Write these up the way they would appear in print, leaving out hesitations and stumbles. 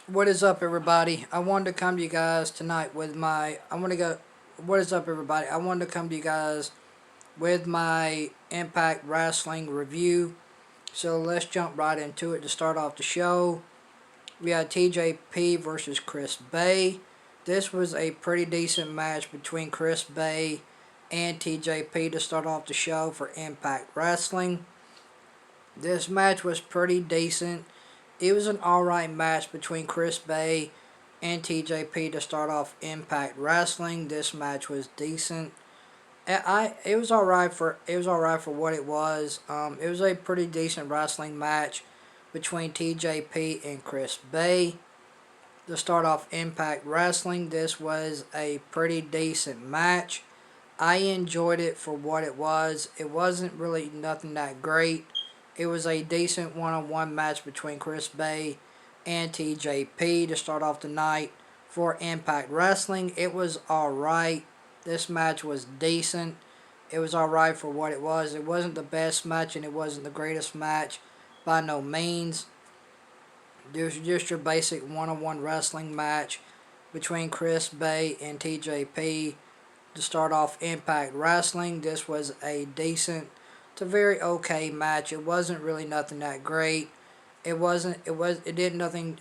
What is up, everybody? I wanted to come to you guys tonight with my. I want to go. What is up, everybody? I wanted to come to you guys with my Impact Wrestling review. So let's jump right into it to start off the show. We had TJP versus Chris Bay. This was a pretty decent match between Chris Bay and TJP to start off the show for Impact Wrestling. This match was pretty decent. It was an alright match between Chris Bay and TJP to start off Impact Wrestling. This match was decent. It was alright for what it was. It was a pretty decent wrestling match between TJP and Chris Bay to start off Impact Wrestling. This was a pretty decent match. I enjoyed it for what it was. It wasn't really nothing that great. It was a decent one-on-one match between Chris Bay and TJP to start off the night for Impact Wrestling. It was alright. This match was decent. It was alright for what it was. It wasn't the best match and it wasn't the greatest match by no means. This was just your basic one-on-one wrestling match between Chris Bay and TJP to start off Impact Wrestling. This was a decent to very okay match. It wasn't really nothing that great. It did nothing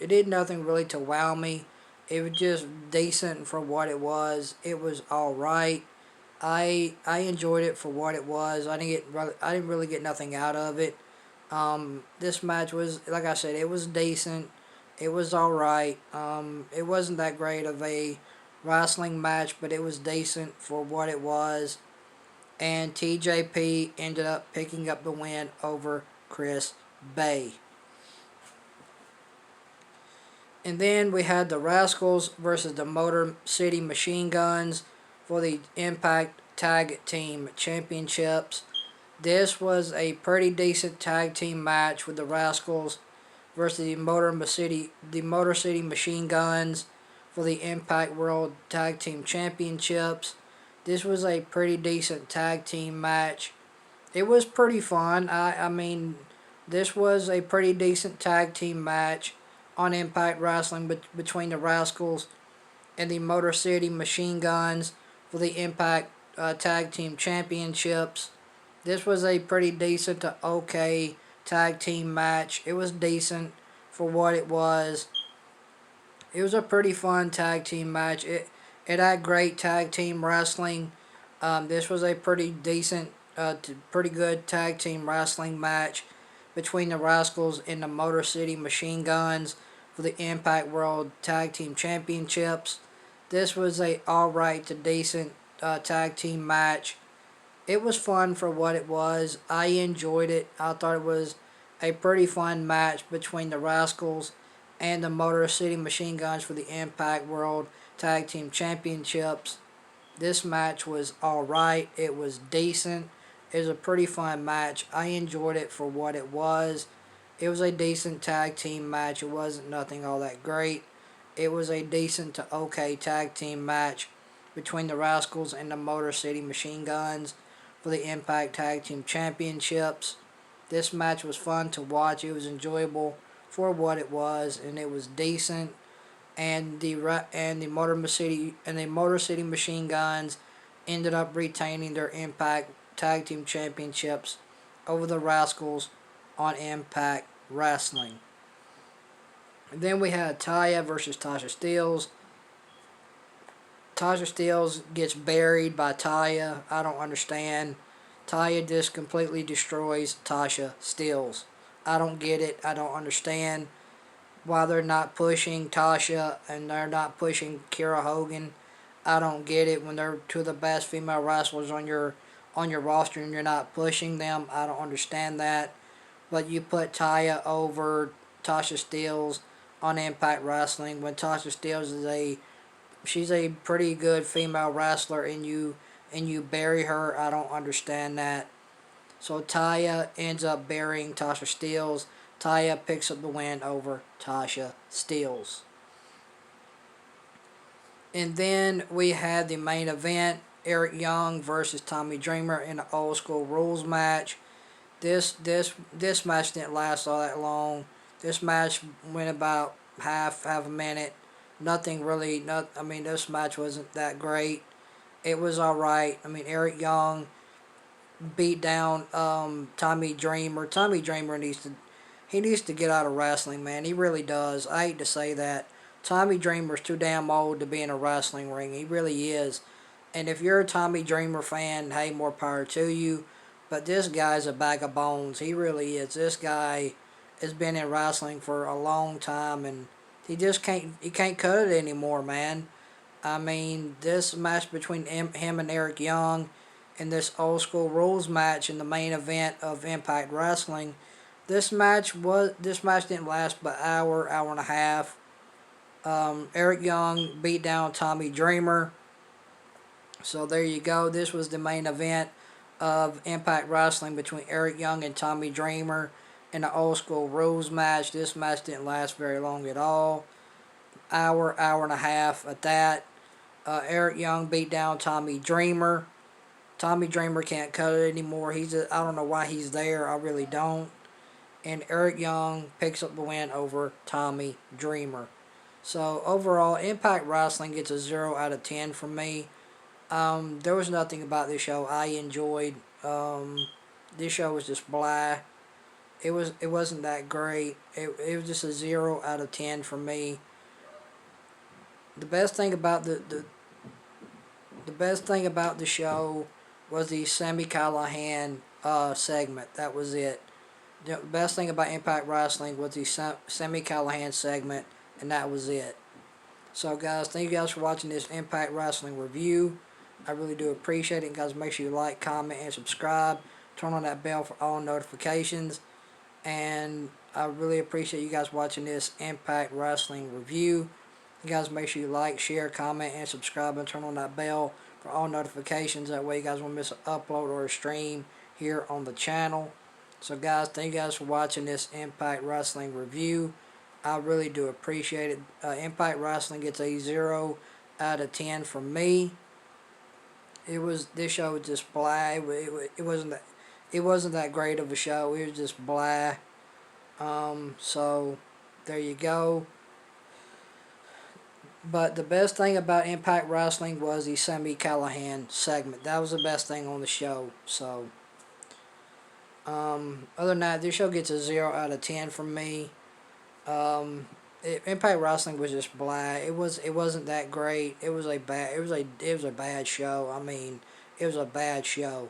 really to wow me. It was just decent for what it was. It was all right. I enjoyed it for what it was. I didn't really get nothing out of it. This match was, like I said, it was decent. It was all right. It wasn't that great of a wrestling match, but it was decent for what it was. And TJP ended up picking up the win over Chris Bay. And then we had the Rascals versus the Motor City Machine Guns for the Impact Tag Team Championships. This was a pretty decent tag team match with the Rascals versus the Motor City Machine Guns for the Impact World Tag Team Championships. This was a pretty decent tag team match. It was pretty fun. I mean, this was a pretty decent tag team match on Impact Wrestling between the Rascals and the Motor City Machine Guns for the Impact Tag Team Championships. This was a pretty decent to okay tag team match. It was decent for what it was. It was a pretty fun tag team match. It had great tag team wrestling. This was a pretty decent, pretty good tag team wrestling match between the Rascals and the Motor City Machine Guns for the Impact World Tag Team Championships. This was a alright to decent tag team match. It was fun for what it was. I enjoyed it. I thought it was a pretty fun match between the Rascals and the Motor City Machine Guns for the Impact World Tag Team Championships. This match was alright. It was decent. It was a pretty fun match. I enjoyed it for what it was. It was a decent tag team match. It wasn't nothing all that great. It was a decent to okay tag team match between the Rascals and the Motor City Machine Guns for the Impact Tag Team Championships. This match was fun to watch. It was enjoyable for what it was, and it was decent. And the Motor City Machine Guns ended up retaining their Impact Tag Team Championships over the Rascals on Impact Wrestling. And then we had Taya versus Tasha Steelz. Tasha Steelz gets buried by Taya. I don't understand. Taya just completely destroys Tasha Steelz. I don't get it. I don't understand why they're not pushing Tasha and they're not pushing Kiera Hogan. I don't get it when they're two of the best female wrestlers on your roster and you're not pushing them. I don't understand that. But you put Taya over Tasha Steelz on Impact Wrestling when Tasha Steelz is she's a pretty good female wrestler and you bury her. I don't understand that. So Taya ends up burying Tasha Steelz. Taya picks up the win over Tasha Steelz. And then we had the main event, Eric Young versus Tommy Dreamer in an old school rules match. This match didn't last all that long. This match went about half a minute. Nothing really. Not. I mean, this match wasn't that great. It was all right. I mean, Eric Young beat down Tommy Dreamer. Tommy Dreamer needs to get out of wrestling, man. He really does. I hate to say that. Tommy Dreamer's too damn old to be in a wrestling ring. He really is. And if you're a Tommy Dreamer fan, hey, more power to you. But this guy's a bag of bones. He really is. This guy has been in wrestling for a long time, and he can't cut it anymore, man. I mean, this match between him and Eric Young in this old school rules match in the main event of Impact Wrestling. This match didn't last but hour and a half. Eric Young beat down Tommy Dreamer. So there you go. This was the main event of Impact Wrestling between Eric Young and Tommy Dreamer in the old school rules match. This match didn't last very long at all. Hour and a half at that. Eric Young beat down Tommy Dreamer. Tommy Dreamer can't cut it anymore. I don't know why he's there. I really don't. And Eric Young picks up the win over Tommy Dreamer. So overall, Impact Wrestling gets a 0 out of 10 from me. There was nothing about this show I enjoyed. This show was just blah. It wasn't that great. It was just a 0 out of 10 for me. The best thing about the best thing about the show was the Sami Callihan segment. That was it. The best thing about Impact Wrestling was the Sami Callihan segment, and that was it. So guys, thank you guys for watching this Impact Wrestling review. I really do appreciate it. Guys, make sure you like, comment, and subscribe. Turn on that bell for all notifications. And I really appreciate you guys watching this Impact Wrestling review. You guys make sure you like, share, comment, and subscribe, and turn on that bell for all notifications. That way you guys won't miss an upload or a stream here on the channel. So guys, thank you guys for watching this Impact Wrestling review. I really do appreciate it. Impact Wrestling gets a 0 out of 10 from me. This show was just blah. It wasn't that great of a show. It was just blah. So there you go. But the best thing about Impact Wrestling was the Sami Callihan segment. That was the best thing on the show. So other than that, this show gets a 0 out of 10 from me. Impact Wrestling was just blah. It wasn't that great. It was a bad show. I mean, it was a bad show.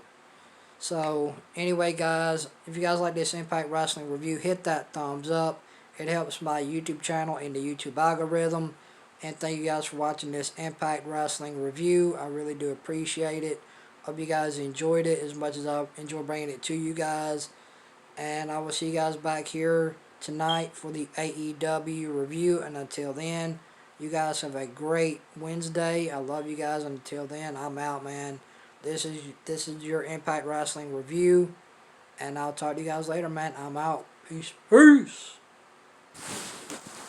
So anyway, guys, if you guys like this Impact Wrestling review, hit that thumbs up. It helps my YouTube channel in the YouTube algorithm. And thank you guys for watching this Impact Wrestling review. I really do appreciate it. Hope you guys enjoyed it as much as I enjoy bringing it to you guys. And I will see you guys back here tonight for the AEW review. And until then, you guys have a great Wednesday. I love you guys. Until then, I'm out, man. This is your Impact Wrestling review. And I'll talk to you guys later, man. I'm out. Peace. Peace.